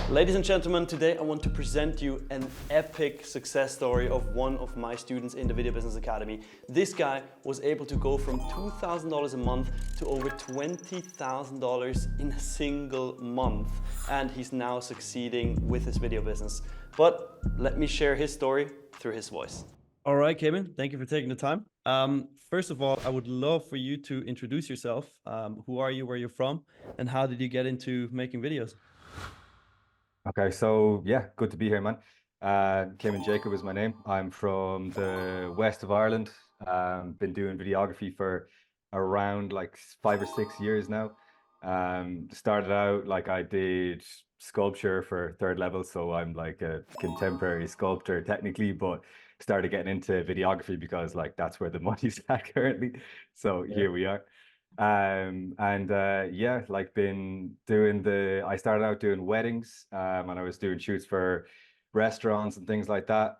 Ladies and gentlemen, today I want to present you an epic success story of one of my students in the Video Business Academy. This guy was able to go from $2,000 a month to over $20,000 in a single month. And he's now succeeding with his video business. But let me share his story through his voice. All right, Caimin, thank you for taking the time. First of all, I would love for you to introduce yourself. Who are you, where you're from, and how did you get into making videos? Okay, so yeah, good to be here, man. Caimin Jacob is my name. I'm from the west of Ireland. Been doing videography for around like 5 or 6 years now. Started out like I did sculpture for third level, so I'm like a contemporary sculptor technically, but started getting into videography because like that's where the money's at currently. So here we are. Yeah, like been doing I started out doing weddings, and I was doing shoots for restaurants and things like that,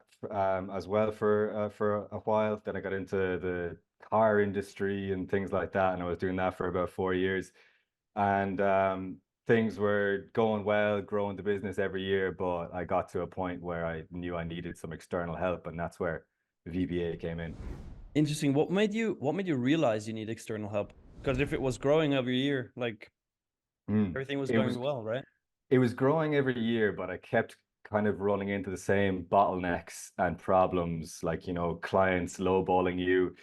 as well for a while. Then I got into the car industry and things like that, and I was doing that for about 4 years. And things were going well, growing the business every year, but I got to a point where I knew I needed some external help, and that's where VBA came in. Interesting. What made you realize you need external help? Because if it was growing every year, like Mm. everything was It going was well, right? it was growing every year, but I kept kind of running into the same bottlenecks and problems, like, clients lowballing you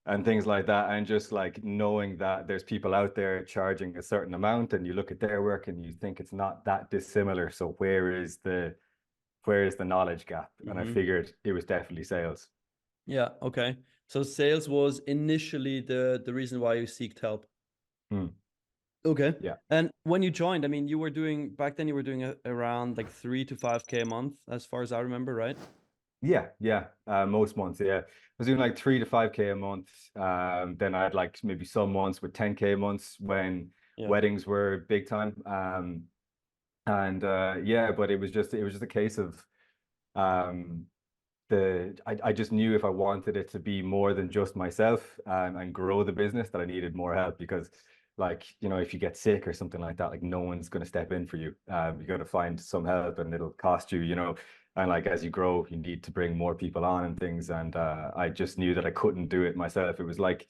and things like that. And just like knowing that there's people out there charging a certain amount and you look at their work and you think it's not that dissimilar. So where is the knowledge gap? And I Hmm. figured it was definitely sales. Yeah. Okay. So sales was initially the reason why you seeked help. Hmm. Okay. Yeah. And when you joined, I mean, you were doing back then. You were doing around like 3 to 5K a month, as far as I remember, right? Yeah. Most months, yeah. I was doing like 3 to 5K a month. Then I had like maybe some months with 10K months when Yeah. weddings were big time. And yeah, but it was just a case of um I just knew if I wanted it to be more than just myself, and grow the business, that I needed more help because like, if you get sick or something like that, like no one's going to step in for you. You got to find some help and it'll cost you. And like as you grow, you need to bring more people on and things. And I just knew that I couldn't do it myself. It was like,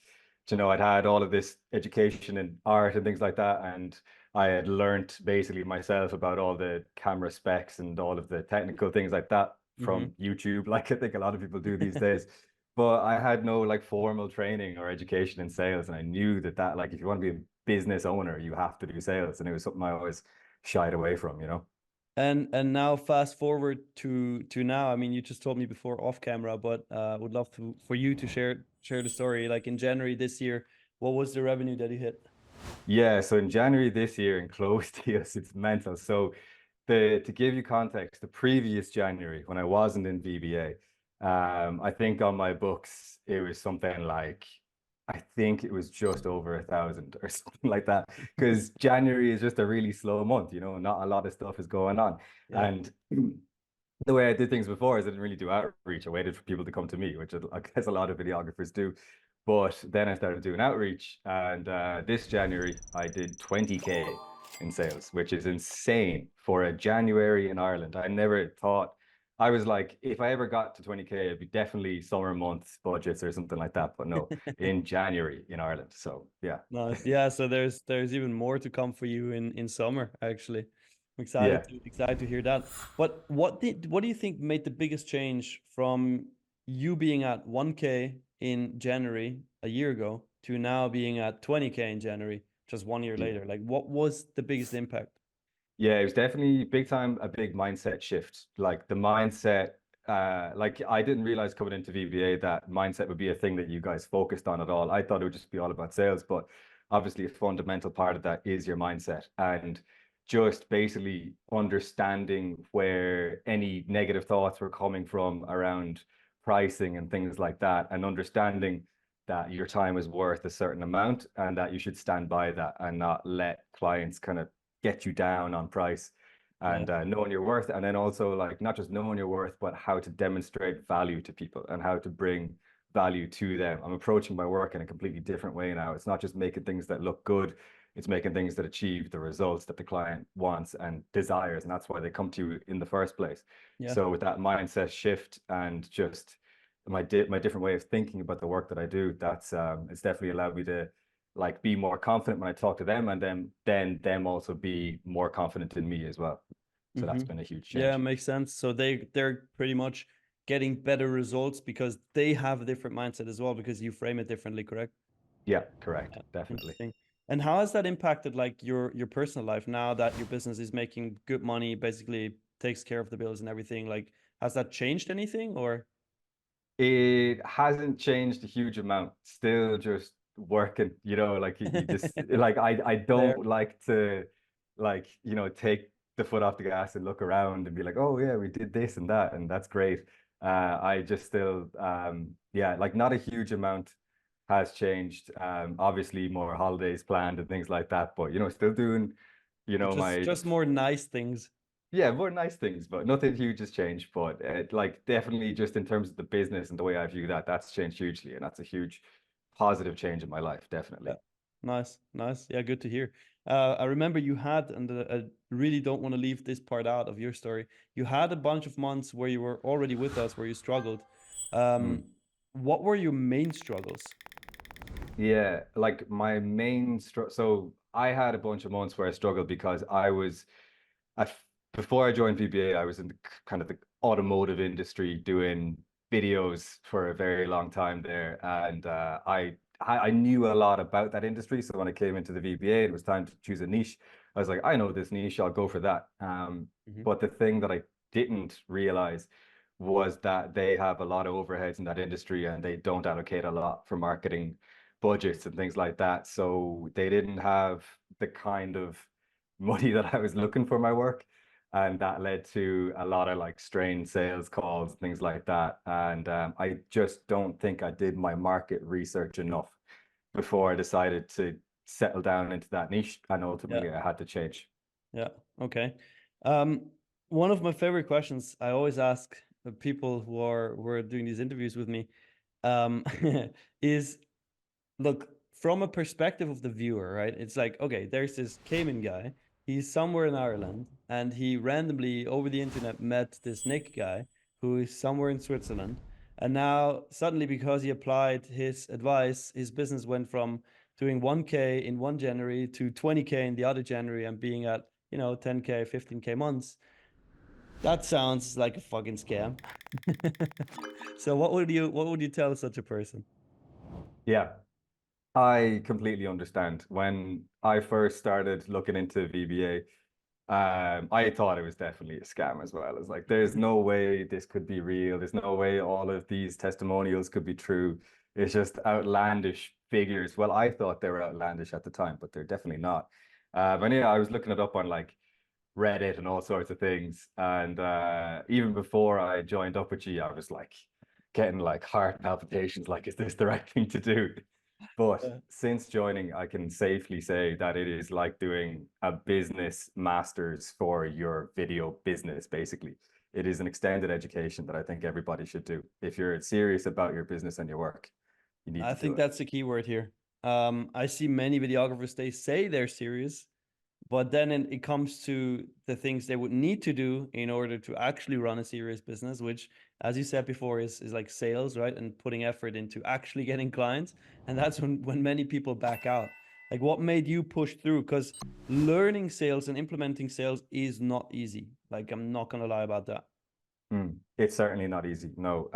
I'd had all of this education in art and things like that, and I had learned basically myself about all the camera specs and all of the technical things like that Hmm. from YouTube, like I think a lot of people do these days. But I had no like formal training or education in sales, and I knew that like if you want to be a business owner, you have to do sales, and it was something I always shied away from. And now fast forward to now. I mean, you just told me before off camera, but would love for you to share the story. Like in January this year, what was the revenue that you hit? Yeah, so in January this year in closed deals, it's mental. So to give you context, the previous January when I wasn't in VBA, I think on my books it was something like, I think it was just over 1,000 or something like that. Because January is just a really slow month, not a lot of stuff is going on. Yeah. And the way I did things before is I didn't really do outreach. I waited for people to come to me, which I guess a lot of videographers do. But then I started doing outreach, and this January I did 20K in sales, which is insane for a January in Ireland. I never thought, I was like, if I ever got to 20K, it'd be definitely summer months budgets or something like that. But no, in January in Ireland. So yeah, Nice. Yeah, so there's even more to come for you in summer, actually. I'm yeah. excited to hear that. But what do you think made the biggest change from you being at 1K in January a year ago to now being at 20K in January just 1 year Yeah. later? Like what was the biggest impact? Yeah, it was definitely big time, a big mindset shift. Like the mindset, like I didn't realize coming into VBA that mindset would be a thing that you guys focused on at all. I thought it would just be all about sales, but obviously a fundamental part of that is your mindset, and just basically understanding where any negative thoughts were coming from around pricing and things like that, and understanding that your time is worth a certain amount and that you should stand by that and not let clients kind of get you down on price, Yeah. and knowing your worth. And then also like not just knowing your worth, but how to demonstrate value to people and how to bring value to them. I'm approaching my work in a completely different way now. It's not just making things that look good. It's making things that achieve the results that the client wants and desires, and that's why they come to you in the first place. Yeah. So with that mindset shift and just my different way of thinking about the work that I do, that's it's definitely allowed me to like be more confident when I talk to them, and then them also be more confident in me as well. So that's been a huge Yeah, change. makes sense. So they're pretty much getting better results because they have a different mindset as well because you frame it differently, correct? Yeah, correct. Yeah, Definitely. interesting. And how has that impacted like your personal life now that your business is making good money, basically takes care of the bills and everything? Like, has that changed anything or It hasn't changed a huge amount. Still just working, like you just like I there? don't like to like, take the foot off the gas and look around and be like, oh yeah, we did this and that, and that's great. I just still yeah, like not a huge amount has changed. Obviously more holidays planned and things like that, but still doing, my Just more nice things. yeah, more nice things, but nothing huge has changed. But like definitely just in terms of the business and the way I view that, that's changed hugely, and that's a huge positive change in my life, Yeah. definitely. Nice, nice. Yeah, good to hear. I remember you had, and I really don't want to leave this part out of your story. You had a bunch of months where you were already with us, where you struggled. Mm. What were your main struggles? Yeah, like my main so I had a bunch of months where I struggled because I was at before I joined VBA, I was in the kind of the automotive industry doing videos for a very long time there, and I knew a lot about that industry. So when I came into the VBA, it was time to choose a niche. I was like, I know this niche, I'll go for that. Hmm. But the thing that I didn't realize was that they have a lot of overheads in that industry, and they don't allocate a lot for marketing budgets and things like that. So they didn't have the kind of money that I was looking for my work. And that led to a lot of like strained sales calls, things like that. And I just don't think I did my market research enough before I decided to settle down into that niche. And Yeah, ultimately, I had to change. yeah. Okay. Um, One of my favorite questions I always ask the people who are doing these interviews with me, um, is look, from a perspective of the viewer, right? It's like, okay, there's this Cayman guy. He's somewhere in Ireland, and he randomly over the internet met this Nick guy who is somewhere in Switzerland. And now suddenly, because he applied his advice, his business went from doing 1K in one January to 20K in the other January and being at, 10K, 15K months. That sounds like a fucking scam. So what would you tell such a person? Yeah, I completely understand. When I first started looking into VBA, I thought it was definitely a scam as well. It's like there's no way this could be real. There's no way all of these testimonials could be true. It's just outlandish figures. Well, I thought they were outlandish at the time, but they're definitely not. But yeah, I was looking it up on like Reddit and all sorts of things. And even before I joined up with you, I was like getting like heart palpitations, like, is this the right thing to do? But Yeah. since joining, I can safely say that it is like doing a business master's for your video business, basically. It is an extended education that I think everybody should do. If you're serious about your business and your work, you need I to do think it. that's the key word here. I see many videographers, they say they're serious, but then it comes to the things they would need to do in order to actually run a serious business, which, as you said before, is like sales, right? And putting effort into actually getting clients. And that's when many people back out. Like, what made you push through? Because learning sales and implementing sales is not easy. Like, I'm not gonna lie about that. It's certainly not easy, no.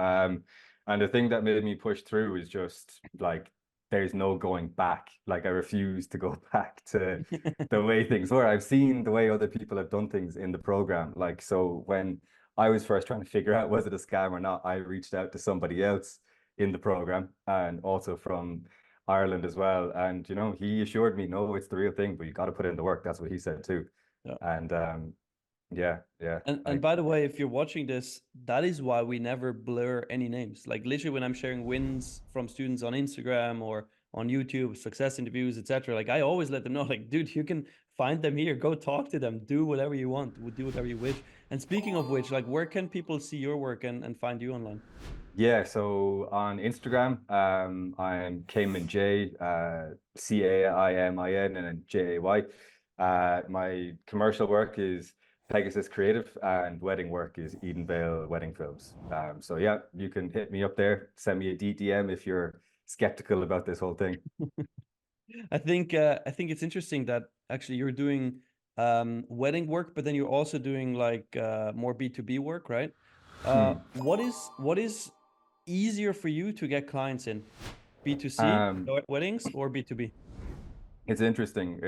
And the thing that made me push through is just like there's no going back. Like I refuse to go back to the way things were. I've seen the way other people have done things in the program. Like so when I was first trying to figure out was it a scam or not, I reached out to somebody else in the program and also from Ireland as well. And he assured me, no, it's the real thing, but you got to put in the work. That's what he said too. Yeah. And yeah, yeah. And by the way, if you're watching this, that is why we never blur any names. Like literally when I'm sharing wins from students on Instagram or on YouTube, success interviews, etc. Like I always let them know, like, dude, you can find them here, go talk to them, do whatever you want, do whatever you wish. And speaking of which, like where can people see your work and find you online? Yeah, so on Instagram, I'm Caimin J, Caimin, and then Jay. My commercial work is Pegasus Creative, and wedding work is Edenvale Wedding Films. So yeah, you can hit me up there, send me a DDM if you're skeptical about this whole thing. I think it's interesting that actually you're doing wedding work, but then you're also doing like more B2B work, right? Hmm. What is easier for you to get clients in? B2C Um, weddings or B2B? it's interesting.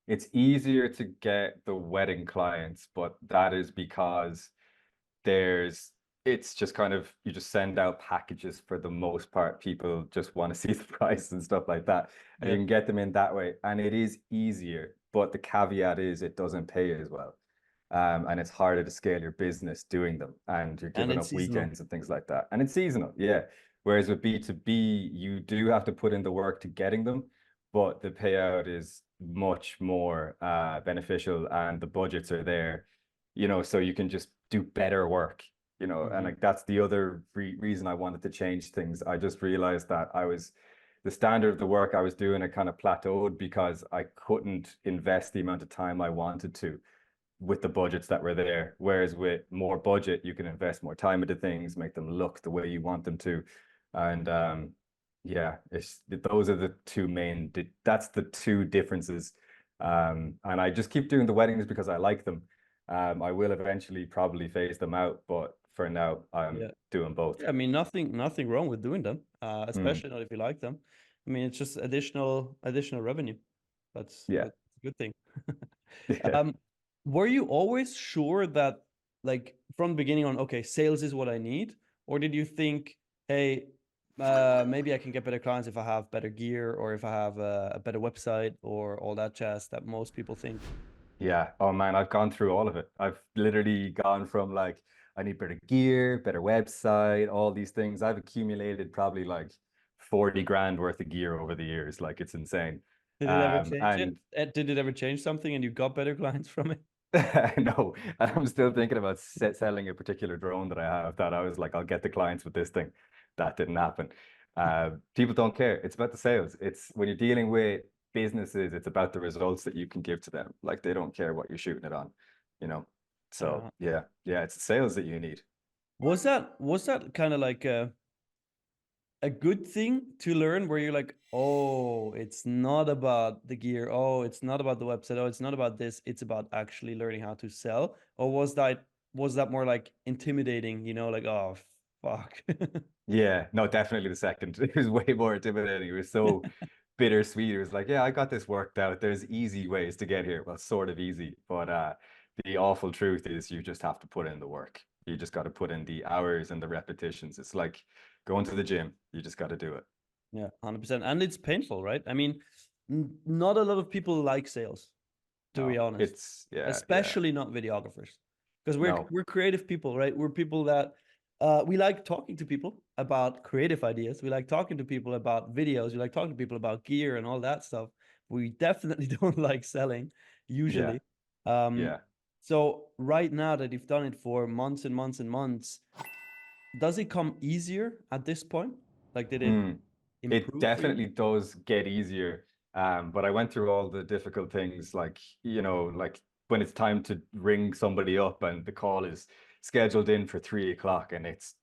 It's easier to get the wedding clients, but that is because there's it's just kind of you just send out packages for the most part. People just want to see the price and stuff like that. And you Yeah. can get them in that way. And it is easier, but the caveat is it doesn't pay as well. And it's harder to scale your business doing them. And you're And giving it's up seasonal. weekends and things like that. And it's seasonal, yeah. Whereas with B2B, you do have to put in the work to getting them, but the payout is much more beneficial and the budgets are there, so you can just do better work, and Hmm. like that's the other reason I wanted to change things. I just realized that the standard of the work I was doing, it kind of plateaued because I couldn't invest the amount of time I wanted to with the budgets that were there. Whereas with more budget, you can invest more time into things, make them look the way you want them to. And yeah, those are the that's the two differences. And I just keep doing the weddings because I like them. I will eventually probably phase them out, but for now, I'm Yeah. doing both. Yeah, I mean, nothing wrong with doing them, Mm, especially not if you like them. I mean, it's just additional revenue. yeah, That's a good thing. yeah, Um, were you always sure that, like, from the beginning on, okay, sales is what I need, or did you think, hey, maybe I can get better clients if I have better gear or if I have a better website or all that jazz that most people think? yeah. Oh man, I've gone through all of it. I've literally gone from like, I need better gear, better website, all these things. I've accumulated probably like 40 grand worth of gear over the years. Like it's insane. Did it ever change it? And Did it ever change something and you got better clients from it? no, I'm still thinking about selling a particular drone that I have that I was like, I'll get the clients with this thing. That didn't happen. People don't care. It's about the sales. It's when you're dealing with businesses, it's about the results that you can give to them. Like they don't care what you're shooting it on, you know? So Yeah. yeah, yeah, it's the sales that you need. Was that kind of like a good thing to learn where you're like, oh, it's not about the gear, oh, it's not about the website, oh, it's not about this, it's about actually learning how to sell? Or was that more like intimidating, like, oh fuck. Yeah, no, definitely the second. It was way more intimidating. It was so bittersweet. It was like, yeah, I got this worked out. There's easy ways to get here. Well, sort of easy, but the awful truth is you just have to put in the work. You just got to put in the hours and the repetitions. It's like going to the gym. You just got to do it. Yeah, 100%. And it's painful, right? I mean, not a lot of people like sales, to be No, honest, yeah, yeah. especially not videographers, because we're No, we're creative people, right? We're people that we like talking to people about creative ideas. We like talking to people about videos. We like talking to people about gear and all that stuff. We definitely don't like selling yeah, usually. Um, yeah. so right now that you've done it for months and months and months, does it come easier at this point? Like, did it Mm. It improve for you? definitely does get easier. But I went through all the difficult things like, like when it's time to ring somebody up and the call is scheduled in for 3 o'clock and it's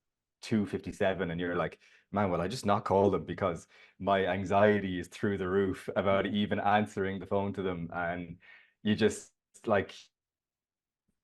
2:57 and you're like, man, well, I just not call them because my anxiety is through the roof about Yeah. even answering the phone to them. And you just like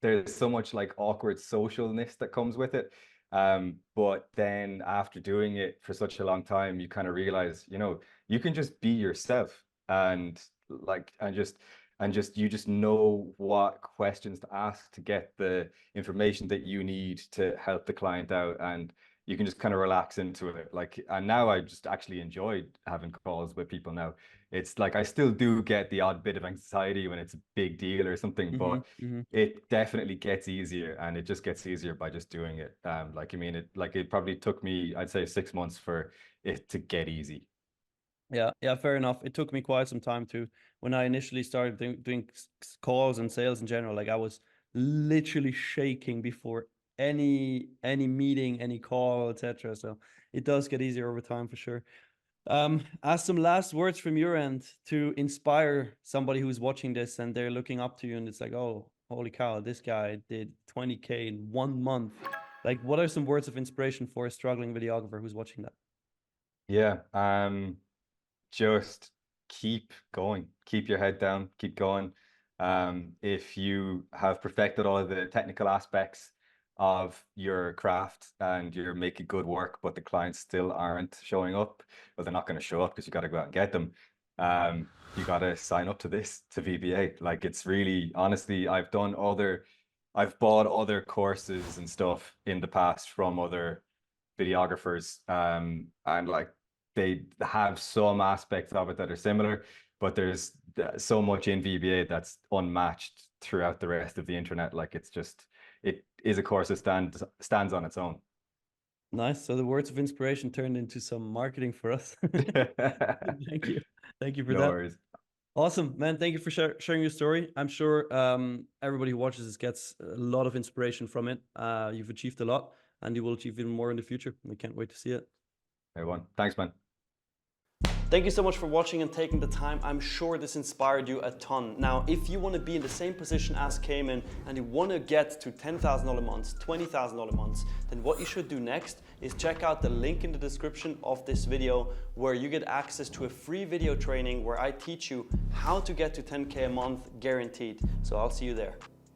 there's so much like awkward socialness that comes with it. But then after doing it for such a long time, you kind of realize, you can just be yourself and like and just you just know what questions to ask to get the information that you need to help the client out, and you can just kind of relax into it. Like, and now I just actually enjoy having calls with people now. It's like I still do get the odd bit of anxiety when it's a big deal or something, Hmm. but Hmm. it definitely gets easier, and it just gets easier by just doing it. Like I mean, it probably took me, I'd say, 6 months for it to get easy. Yeah, fair enough. It took me quite some time to, when I initially started doing calls and sales in general, like I was literally shaking before any meeting, any call, etc. So it does get easier over time for sure. As some last words from your end to inspire somebody who's watching this and they're looking up to you and it's like, oh, holy cow, this guy did 20K in 1 month. Like, what are some words of inspiration for a struggling videographer who's watching that? Yeah. Just keep going, keep your head down, keep going. If you have perfected all of the technical aspects of your craft and you're making good work, but the clients still aren't showing up, well, they're not going to show up because you got to go out and get them. You got to sign up to this, to VBA. Like, it's really, honestly, I've bought other courses and stuff in the past from other videographers, and like they have some aspects of it that are similar, but there's so much in VBA that's unmatched throughout the rest of the internet. Like, it is a course that stands on its own. Nice. So the words of inspiration turned into some marketing for us. Thank you. Thank you for No that. worries. Awesome, man. Thank you for sharing your story. I'm sure everybody who watches this gets a lot of inspiration from it. You've achieved a lot and you will achieve even more in the future. We can't wait to see it. Everyone, thanks, man. Thank you so much for watching and taking the time. I'm sure this inspired you a ton. Now, if you want to be in the same position as Caimin and you want to get to $10,000 months, $20,000 months, then what you should do next is check out the link in the description of this video where you get access to a free video training where I teach you how to get to 10K a month guaranteed. So I'll see you there.